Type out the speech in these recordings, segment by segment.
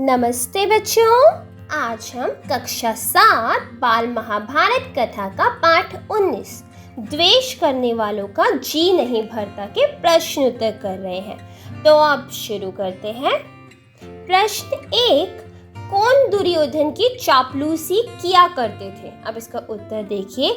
नमस्ते बच्चों। आज हम कक्षा 7 बाल महाभारत कथा का पाठ 19 द्वेष करने वालों का जी नहीं भरता के प्रश्न उत्तर कर रहे हैं। तो अब शुरू करते हैं। प्रश्न 1, कौन दुर्योधन की चापलूसी किया करते थे? अब इसका उत्तर देखिए।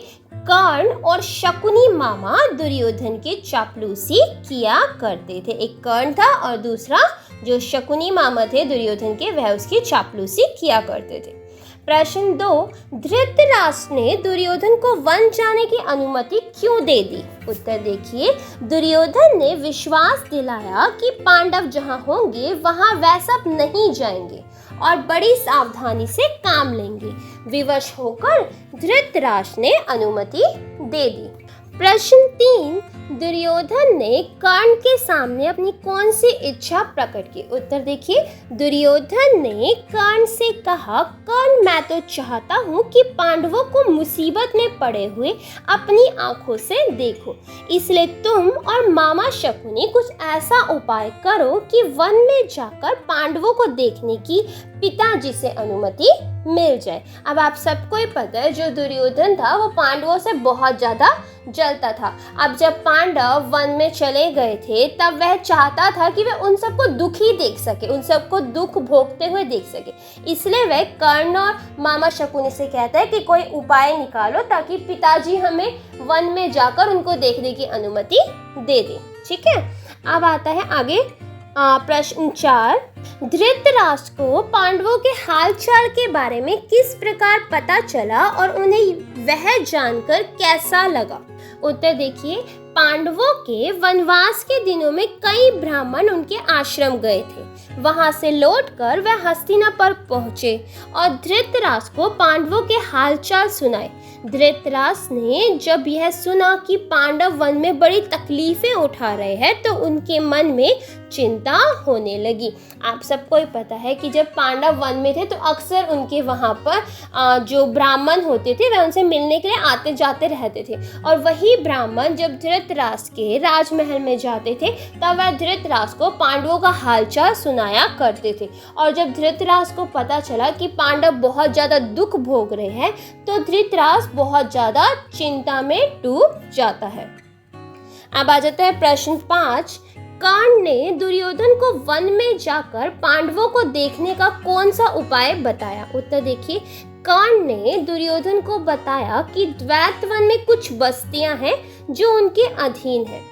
कर्ण और शकुनी मामा दुर्योधन की चापलूसी किया करते थे। एक कर्ण था और दूसरा जो शकुनी मामा थे दुर्योधन के, वह उसकी चापलूसी किया करते थे। प्रश्न 2, धृतराष्ट्र ने दुर्योधन को वन जाने की अनुमति क्यों दे दी? उत्तर देखिए। दुर्योधन ने विश्वास दिलाया कि पांडव जहां होंगे वहां वह सब नहीं जाएंगे और बड़ी सावधानी से काम लेंगे। विवश होकर धृतराष्ट्र ने अनुमति दे दी। प्रश्न 3, दुर्योधन ने कर्ण के सामने अपनी कौन सी इच्छा प्रकट की? उत्तर देखिए। दुर्योधन ने कर्ण से कहा, कर्ण मैं तो चाहता हूँ कि पांडवों को मुसीबत में पड़े हुए अपनी आंखों से देखो, इसलिए तुम और मामा शकुनी कुछ ऐसा उपाय करो कि वन में जाकर पांडवों को देखने की पिताजी से अनुमति मिल जाए। अब आप सबको ही पता है जो दुर्योधन था वो पांडवों से बहुत ज्यादा जलता था। अब जब पांडव वन में चले गए थे तब वह चाहता था कि वह उन सबको दुखी देख सके, उन सबको दुख भोगते हुए देख सके। इसलिए वह कर्ण और मामा शकुनी से कहता है कि कोई उपाय निकालो ताकि पिताजी हमें वन में जाकर उनको देखने की अनुमति दे दें। ठीक है, अब आता है आगे प्रश्न 4, धृतराष्ट्र को पांडवों के हालचाल के बारे में किस प्रकार पता चला और उन्हें वह जानकर कैसा लगा? उत्तर देखिए। पांडवों के वनवास के दिनों में कई ब्राह्मण उनके आश्रम गए थे। वहां से लौटकर वह हस्तिनापुर पहुंचे और धृतराष्ट्र को पांडवों के हालचाल सुनाए। धृतराष्ट्र ने जब यह सुना कि पांडव वन में बड़ी तकलीफें उठा रहे हैं तो उनके मन में चिंता होने लगी। आप सबको ही पता है कि जब पांडव वन में थे तो अक्सर उनके वहाँ पर जो ब्राह्मण होते थे वह उनसे मिलने के लिए आते जाते रहते थे। और वही ब्राह्मण जब धृतराष्ट्र के राजमहल में जाते थे तब वह धृतराष्ट्र को पांडवों का हालचाल सुनाया करते थे। और जब धृतराष्ट्र को पता चला कि पांडव बहुत ज़्यादा दुख भोग रहे हैं तो धृतराष्ट्र बहुत ज़्यादा चिंता में डूब जाता है। अब आ जाता है प्रश्न 5, कर्ण ने दुर्योधन को वन में जाकर पांडवों को देखने का कौन सा उपाय बताया? उत्तर देखिए। कर्ण ने दुर्योधन को बताया कि द्वैतवन में कुछ बस्तियां हैं जो उनके अधीन हैं।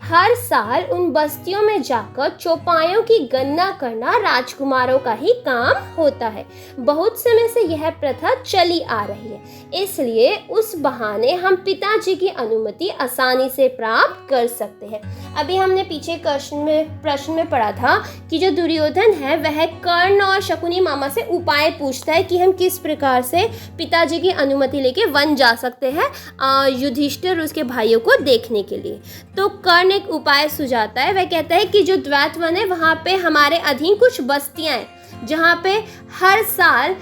हर साल उन बस्तियों में जाकर चौपायों की गणना करना राजकुमारों का ही काम होता है। बहुत समय से यह प्रथा चली आ रही है, इसलिए उस बहाने हम पिताजी की अनुमति आसानी से प्राप्त कर सकते हैं। अभी हमने पीछे प्रश्न में पढ़ा था कि जो दुर्योधन है वह कर्ण और शकुनी मामा से उपाय पूछता है कि हम किस प्रकार से पिताजी की अनुमति लेके वन जा सकते हैं युधिष्ठिर और उसके भाइयों को देखने के लिए। तो कर्ण एक उपाय सुझाता है। वह कहता है कि जो द्वैतवन है वहाँ पे हमारे अधीन कुछ बस्तियाँ हैं जहाँ पे हर साल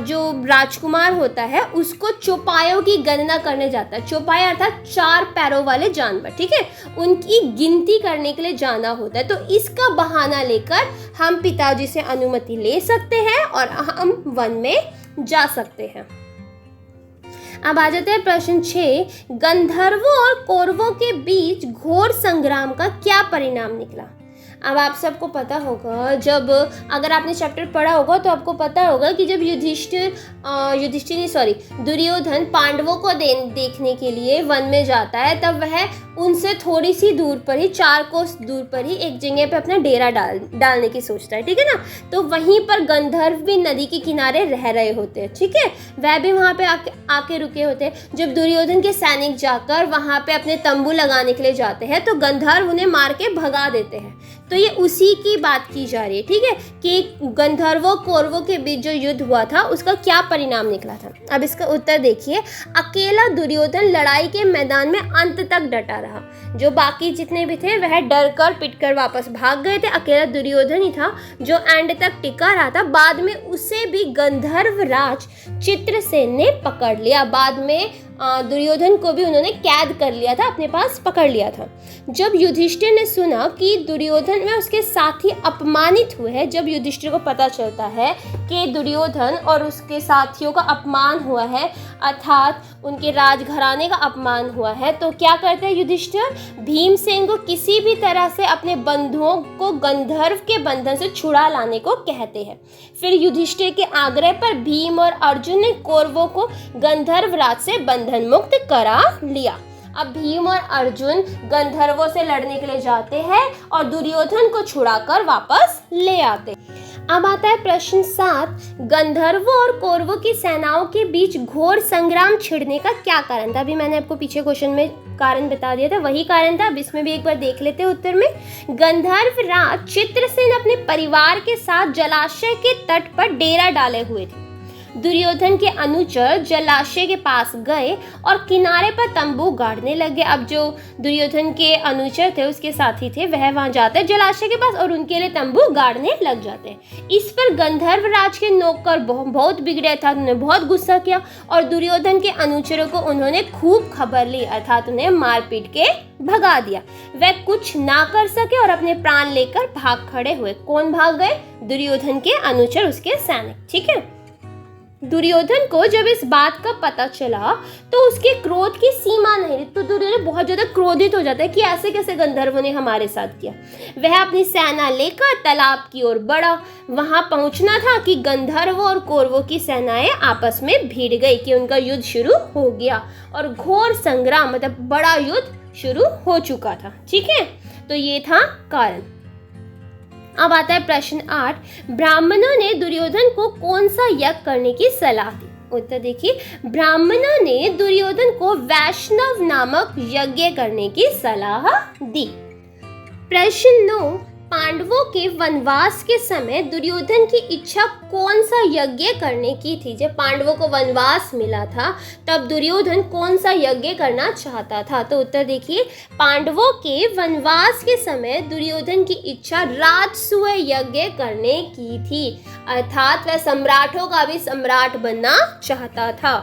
जो राजकुमार होता है उसको चौपायों की गणना करने जाता है। चौपाई अर्थात 4 पैरों वाले जानवर, ठीक है, उनकी गिनती करने के लिए जाना होता है। तो इसका बहाना लेकर हम पिताजी से अनुमति ले सकते हैं और हम वन में जा सकते हैं। अब आ जाते हैं प्रश्न 6, गंधर्वों और कौरवों के बीच घोर संग्राम का क्या परिणाम निकला? अब आप सबको पता होगा, जब अगर आपने चैप्टर पढ़ा होगा तो आपको पता होगा कि जब दुर्योधन पांडवों को देखने के लिए वन में जाता है तब वह उनसे थोड़ी सी दूर पर ही 4 कोस दूर पर ही एक जगह पे अपना डेरा डालने की सोचता है, ठीक है ना। तो वहीं पर गंधर्व भी नदी के किनारे रह रहे होते हैं, ठीक है, वह भी वहाँ पे आके रुके होते हैं। जब दुर्योधन के सैनिक जाकर वहाँ पे अपने तंबू लगाने के लिए जाते हैं तो गंधर्व उन्हें मार के भगा देते हैं। तो ये उसी की बात की जा रही है, ठीक है, कि गंधर्वों कौरवों के बीच जो युद्ध हुआ था उसका क्या परिणाम निकला था। अब इसका उत्तर देखिए। अकेला दुर्योधन लड़ाई के मैदान में अंत तक डटा रहा। जो बाकी जितने भी थे वह डर कर पिट कर वापस भाग गए थे। अकेला दुर्योधन ही था जो एंड तक टिका रहा था। बाद में उसे भी गंधर्व राज चित्रसेन ने पकड़ लिया। बाद में दुर्योधन को भी उन्होंने कैद कर लिया था, अपने पास पकड़ लिया था। जब युधिष्ठिर ने सुना कि दुर्योधन में उसके साथी अपमानित हुए हैं, जब युधिष्ठिर को पता चलता है कि दुर्योधन और उसके साथियों का अपमान हुआ है, अर्थात उनके राजघराने का अपमान हुआ है, तो क्या करते हैं युधिष्ठिर? भीमसेन को किसी भी तरह से अपने बंधुओं को गंधर्व के बंधन से छुड़ा लाने को कहते हैं। फिर युधिष्ठिर के आग्रह पर भीम और अर्जुन ने कौरवों को गंधर्व राज से बंधन मुक्त करा लिया। अब भीम और अर्जुन गंधर्वों से लड़ने के लिए जाते हैं और दुर्योधन को छुड़ाकर वापस ले आते। अब आता है प्रश्न 7। गंधर्वों और कौरवों की सेनाओं के बीच घोर संग्राम छिड़ने का क्या कारण था? अभी मैंने आपको पीछे क्वेश्चन में कारण बता दिया था, वही कारण था। अब इसमें भी एक बार देख लेते हैं उत्तर में। गंधर्व राज चित्रसेन अपने परिवार के साथ जलाशय के तट पर डेरा डाले हुए थे। दुर्योधन के अनुचर जलाशय के पास गए और किनारे पर तंबू गाड़ने लगे। अब जो दुर्योधन के अनुचर थे, उसके साथी थे, वह वहां जाते हैं जलाशय के पास और उनके लिए तंबू गाड़ने लग जाते हैं। इस पर गंधर्व राज के नौकर बहुत बिगड़े था, उन्होंने बहुत गुस्सा किया और दुर्योधन के अनुचरों को उन्होंने खूब खबर ली, अर्थात उन्हें मार पीट के भगा दिया। वह कुछ ना कर सके और अपने प्राण लेकर भाग खड़े हुए। कौन भाग गए? दुर्योधन के अनुचर, उसके सैनिक। ठीक है। दुर्योधन को जब इस बात का पता चला तो उसके क्रोध की सीमा नहीं रही, तो दुर्योधन बहुत ज्यादा क्रोधित हो जाता है कि ऐसे कैसे गंधर्वों ने हमारे साथ किया। वह अपनी सेना लेकर तालाब की ओर बढ़ा। वहां पहुंचना था कि गंधर्वों और कौरवों की सेनाएं आपस में भिड़ गई, कि उनका युद्ध शुरू हो गया और घोर संग्राम, मतलब बड़ा युद्ध शुरू हो चुका था। ठीक है, तो ये था कारण। अब आता है प्रश्न 8। ब्राह्मणों ने दुर्योधन को कौन सा यज्ञ करने की सलाह दी? उत्तर देखिए, ब्राह्मणों ने दुर्योधन को वैष्णव नामक यज्ञ करने की सलाह दी। प्रश्न 9। पांडवों के वनवास के समय दुर्योधन की इच्छा कौन सा यज्ञ करने की थी? जब पांडवों को वनवास मिला था तब दुर्योधन कौन सा यज्ञ करना चाहता था? तो उत्तर देखिए, पांडवों के वनवास के समय दुर्योधन की इच्छा राजसूय यज्ञ करने की थी, अर्थात वह सम्राटों का भी सम्राट बनना चाहता था।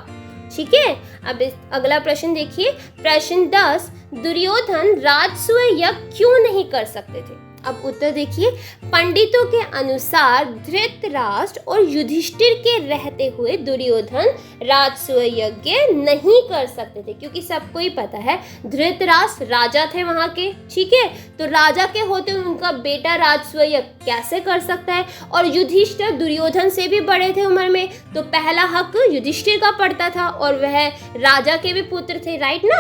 ठीक है। अब अगला प्रश्न देखिए, प्रश्न 10। दुर्योधन राजसूय यज्ञ क्यों नहीं कर सकते थे? अब उत्तर देखिए, पंडितों के अनुसार धृतराष्ट्र और युधिष्ठिर के रहते हुए दुर्योधन राजसूय यज्ञ नहीं कर सकते थे, क्योंकि सबको ही पता है धृतराष्ट्र राजा थे वहां के। ठीक है, तो राजा के होते हुए उनका बेटा राजसूय यज्ञ कैसे कर सकता है? और युधिष्ठिर दुर्योधन से भी बड़े थे उम्र में, तो पहला हक युधिष्ठिर का पड़ता था और वह राजा के भी पुत्र थे, राइट ना।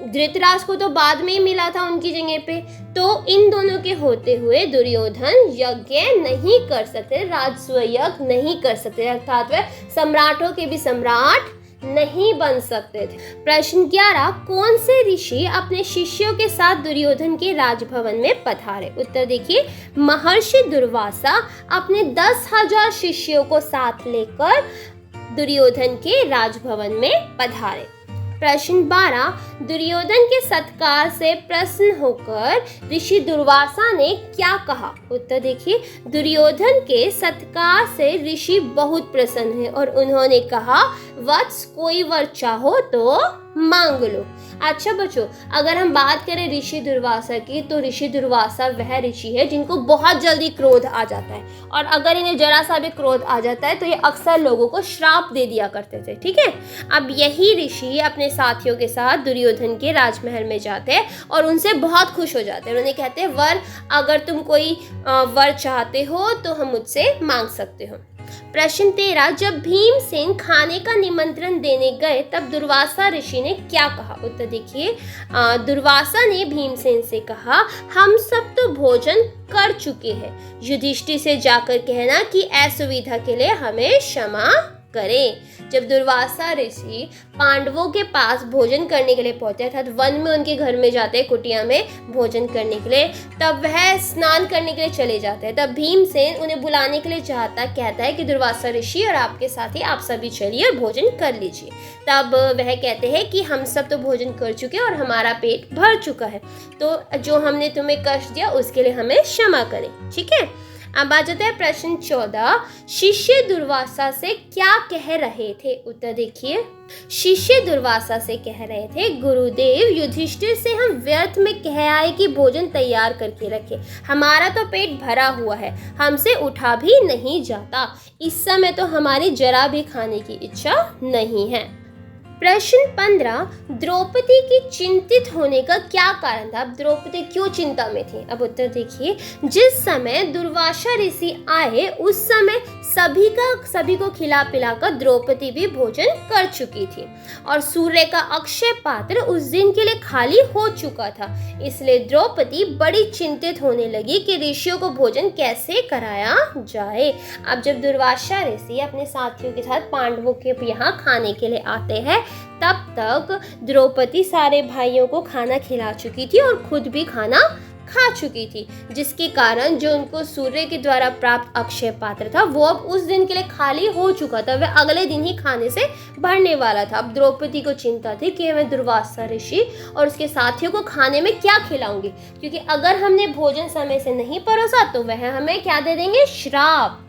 धृतराष्ट्र को तो बाद में ही मिला था उनकी जगह पे। तो इन दोनों के होते हुए दुर्योधन यज्ञ नहीं कर सकते, राजसूय यज्ञ नहीं कर सकते, अर्थात वह सम्राटों के भी सम्राट नहीं बन सकते थे। प्रश्न 11। कौन से ऋषि अपने शिष्यों के साथ दुर्योधन के राजभवन में पधारे? उत्तर देखिए, महर्षि दुर्वासा अपने 10,000 शिष्यों को साथ लेकर दुर्योधन के राजभवन में पधारे। प्रश्न 12। दुर्योधन के सत्कार से प्रसन्न होकर ऋषि दुर्वासा ने क्या कहा? उत्तर देखिए, दुर्योधन के सत्कार से ऋषि बहुत प्रसन्न हैं और उन्होंने कहा, वत्स कोई वर चाहो तो मांग लो। अच्छा बच्चों, अगर हम बात करें ऋषि दुर्वासा की, तो ऋषि दुर्वासा वह ऋषि है जिनको बहुत जल्दी क्रोध आ जाता है, और अगर इन्हें जरा सा भी क्रोध आ जाता है तो ये अक्सर लोगों को श्राप दे दिया करते थे। ठीक है, अब यही ऋषि अपने साथियों के साथ दुर्योधन के राजमहल में जाते हैं और उनसे बहुत खुश हो जाते हैं। उन्हें कहते हैं, वर अगर तुम कोई वर चाहते हो तो हम मुझसे मांग सकते हो। प्रश्न 13। जब भीमसेन खाने का निमंत्रण देने गए तब दुर्वासा ऋषि ने क्या कहा? उत्तर देखिए, दुर्वासा ने भीमसेन से कहा, हम सब तो भोजन कर चुके हैं, युधिष्ठिर से जाकर कहना कि असुविधा के लिए हमें क्षमा करें। जब दुर्वासा ऋषि पांडवों के पास भोजन करने के लिए पहुंचे, अर्थात वन में उनके घर में जाते हैं, कुटिया में भोजन करने के लिए, तब वह स्नान करने के लिए चले जाते हैं। तब भीमसेन उन्हें बुलाने के लिए कहता है कि दुर्वासा ऋषि और आपके साथी आप सभी चलिए और भोजन कर लीजिए। तब वह कहते हैं कि हम सब तो भोजन कर चुके और हमारा पेट भर चुका है, तो जो हमने तुम्हें कष्ट दिया उसके लिए हमें क्षमा करें। ठीक है, अब आ जाता है प्रश्न 14। शिष्य दुर्वासा से क्या कह रहे थे? उत्तर देखिए। शिष्य दुर्वासा से कह रहे थे, गुरुदेव, युधिष्ठिर से हम व्यर्थ में कह आए कि भोजन तैयार करके रखे। हमारा तो पेट भरा हुआ है, हमसे उठा भी नहीं जाता। इस समय तो हमारी जरा भी खाने की इच्छा नहीं है। प्रश्न 15। द्रौपदी की चिंतित होने का क्या कारण था? अब द्रौपदी क्यों चिंता में थी? अब उत्तर देखिए। जिस समय दुर्वासा ऋषि आए उस समय सभी को खिला पिलाकर द्रौपदी भी भोजन कर चुकी थी और सूर्य का अक्षय पात्र उस दिन के लिए खाली हो चुका था। इसलिए द्रौपदी बड़ी चिंतित होने लगी कि ऋषियों को भोजन कैसे कराया जाए। अब जब दुर्वासा ऋषि अपने साथियों के साथ पांडवों के यहाँ खाने के लिए आते हैं, तब तक द्रौपदी सारे भाइयों को खाना खिला चुकी थी और खुद भी खाना खा चुकी थी, जिसके कारण जो उनको सूर्य के द्वारा प्राप्त अक्षय पात्र था वो अब उस दिन के लिए खाली हो चुका था। वह अगले दिन ही खाने से भरने वाला था। अब द्रौपदी को चिंता थी कि मैं दुर्वासा ऋषि और उसके साथियों को खाने में क्या खिलाऊंगी, क्योंकि अगर हमने भोजन समय से नहीं परोसा तो वह हमें क्या दे देंगे? श्राप।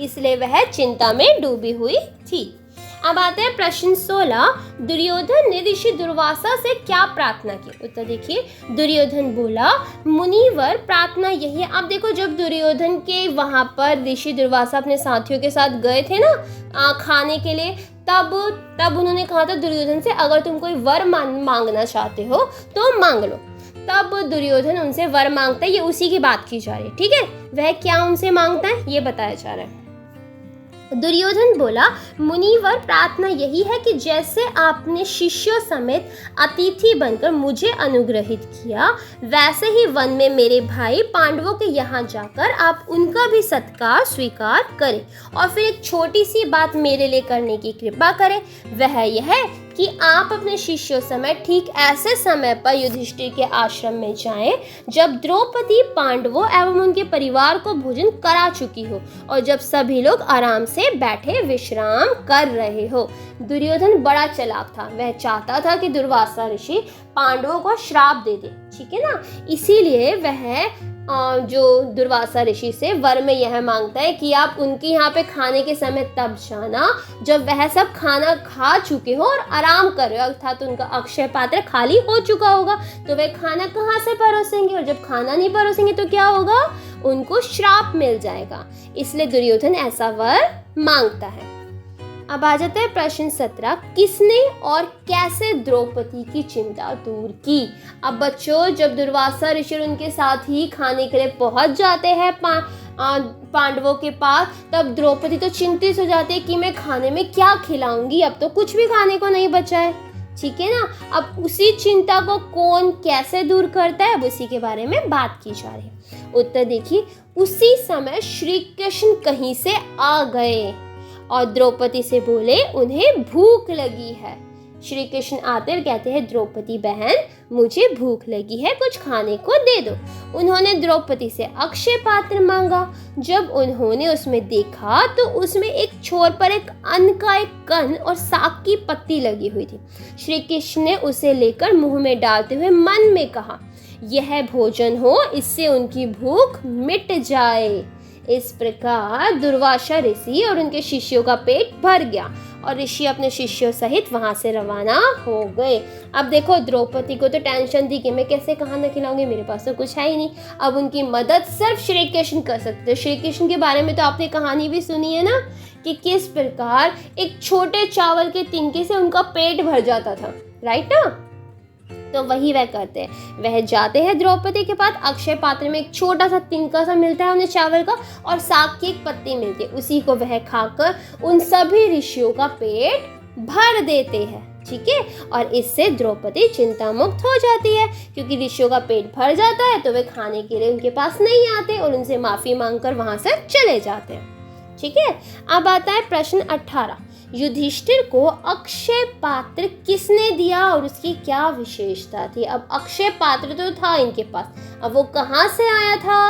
इसलिए वह चिंता में डूबी हुई थी। अब आते हैं प्रश्न 16। दुर्योधन ने ऋषि दुर्वासा से क्या प्रार्थना की? उत्तर देखिए। दुर्योधन बोला, मुनिवर, प्रार्थना यही है। अब देखो, जब दुर्योधन के वहां पर ऋषि दुर्वासा अपने साथियों के साथ गए थे ना खाने के लिए, तब उन्होंने कहा था दुर्योधन से, अगर तुम कोई वर मांगना चाहते हो तो मांग लो। तब दुर्योधन उनसे वर मांगता है, ये उसी की बात की जा रही है, ठीक है। वह क्या उनसे मांगता है ये बताया जा रहा है। दुर्योधन बोला, मुनिवर, प्रार्थना यही है कि जैसे आपने शिष्यों समेत अतिथि बनकर मुझे अनुग्रहित किया, वैसे ही वन में मेरे भाई पांडवों के यहाँ जाकर आप उनका भी सत्कार स्वीकार करें और फिर एक छोटी सी बात मेरे लिए करने की कृपा करें। वह यह है कि आप अपने शिष्यों समेत ठीक ऐसे समय पर युधिष्ठिर के आश्रम में जाएं जब द्रौपदी पांडवों एवं उनके परिवार को भोजन करा चुकी हो और जब सभी लोग आराम से बैठे विश्राम कर रहे हो। दुर्योधन बड़ा चालाक था। वह चाहता था कि दुर्वासा ऋषि पांडवों को श्राप दे दे, ठीक है ना। इसीलिए वह जो दुर्वासा ऋषि से वर में यह मांगता है कि आप उनके यहाँ पे खाने के समय तब जाना जब वह सब खाना खा चुके हो और आराम कर रहे हो, अर्थात उनका अक्षय पात्र खाली हो चुका होगा। तो वह खाना कहाँ से परोसेंगे, और जब खाना नहीं परोसेंगे तो क्या होगा? उनको श्राप मिल जाएगा। इसलिए दुर्योधन ऐसा वर मांगता है। अब आ जाता है प्रश्न 17। किसने और कैसे द्रौपदी की चिंता दूर की? अब बच्चों, जब दुर्वासा ऋषि उनके साथ ही खाने के लिए पहुंच जाते हैं पांडवों के पास, तब द्रौपदी तो चिंतित हो जाती है कि मैं खाने में क्या खिलाऊंगी, अब तो कुछ भी खाने को नहीं बचा है, ठीक है ना। अब उसी चिंता को कौन कैसे दूर करता है, अब उसी के बारे में बात की जा रही है। उत्तर देखिए। उसी समय श्री कृष्ण कहीं से आ गए और द्रौपदी से बोले, उन्हें भूख लगी है। श्री कृष्ण आते और कहते हैं, द्रौपदी बहन, मुझे भूख लगी है, कुछ खाने को दे दो। उन्होंने द्रौपदी से अक्षय पात्र मांगा। जब उन्होंने उसमें देखा तो उसमें एक छोर पर एक अन्न का एक कण और साग की पत्ती लगी हुई थी। श्री कृष्ण ने उसे लेकर मुंह में डालते हुए मन में कहा, यह भोजन हो, इससे उनकी भूख मिट जाए। इस प्रकार दुर्वासा ऋषि और उनके शिष्यों का पेट भर गया और ऋषि अपने शिष्यों सहित वहां से रवाना हो गए। अब देखो, द्रौपदी को तो टेंशन थी कि मैं कैसे खाना खिलाऊंगी, मेरे पास तो कुछ है ही नहीं। अब उनकी मदद सिर्फ श्री कृष्ण कर सकते थे। श्री कृष्ण के बारे में तो आपने कहानी भी सुनी है ना, कि किस प्रकार एक छोटे चावल के तिनके से उनका पेट भर जाता था, राइट ना। तो वही वह करते हैं, वह जाते हैं द्रौपदी के पास। अक्षय पात्र में एक छोटा सा तिनका सा मिलता है उन्हें चावल का, और साग की एक पत्ती मिलती है, उसी को वह खाकर उन सभी ऋषियों का पेट भर देते हैं, ठीक है। और इससे द्रौपदी चिंता मुक्त हो जाती है, क्योंकि ऋषियों का पेट भर जाता है तो वे खाने के लिए उनके पास नहीं आते और उनसे माफी मांगकर वहां से चले जाते हैं, ठीक है। अब आता है प्रश्न 18। युधिष्ठिर को अक्षय पात्र किसने दिया और उसकी क्या विशेषता थी? अब अक्षय पात्र तो था इनके पास, अब वो कहाँ से आया था?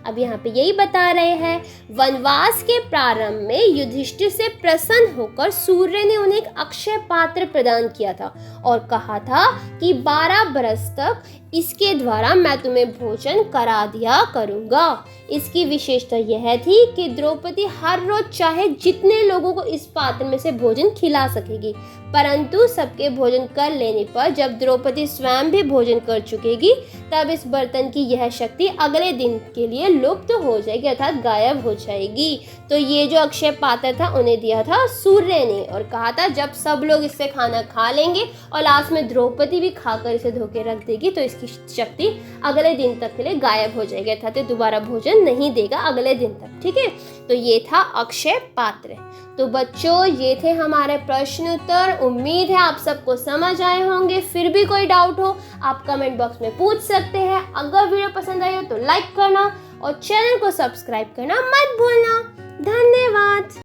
अब यहाँ पे यही बता रहे हैं, वनवास के प्रारंभ में युधिष्ठिर से प्रसन्न होकर सूर्य ने उन्हें एक अक्षय पात्र प्रदान किया था और कहा था कि 12 बरस तक इसके द्वारा मैं तुम्हें भोजन करा दिया करूंगा। इसकी विशेषता यह थी कि द्रौपदी हर रोज चाहे जितने लोगों को इस पात्र में से भोजन खिला सकेगी, परंतु सबके भोजन कर लेने पर जब द्रौपदी स्वयं भी भोजन कर चुकेगी तब इस बर्तन की यह शक्ति अगले दिन के लिए लुप्त हो जाएगी, अर्थात गायब हो जाएगी। तो ये जो अक्षय पात्र था उन्हें दिया था सूर्य ने और कहा था जब सब लोग इससे खाना खा लेंगे और लास्ट में द्रौपदी भी खाकर इसे धो के रख देगी तो इसकी शक्ति अगले दिन तक के लिए गायब हो जाएगी, अर्थात दोबारा भोजन नहीं देगा अगले दिन तक। ठीक है, तो ये था अक्षय पात्र। तो बच्चों ये थे हमारे प्रश्न उत्तर। उम्मीद है आप सबको समझ आए होंगे। फिर भी कोई डाउट हो आप कमेंट बॉक्स में पूछ सकते हैं। अगर वीडियो पसंद आई हो तो लाइक करना और चैनल को सब्सक्राइब करना मत भूलना। धन्यवाद।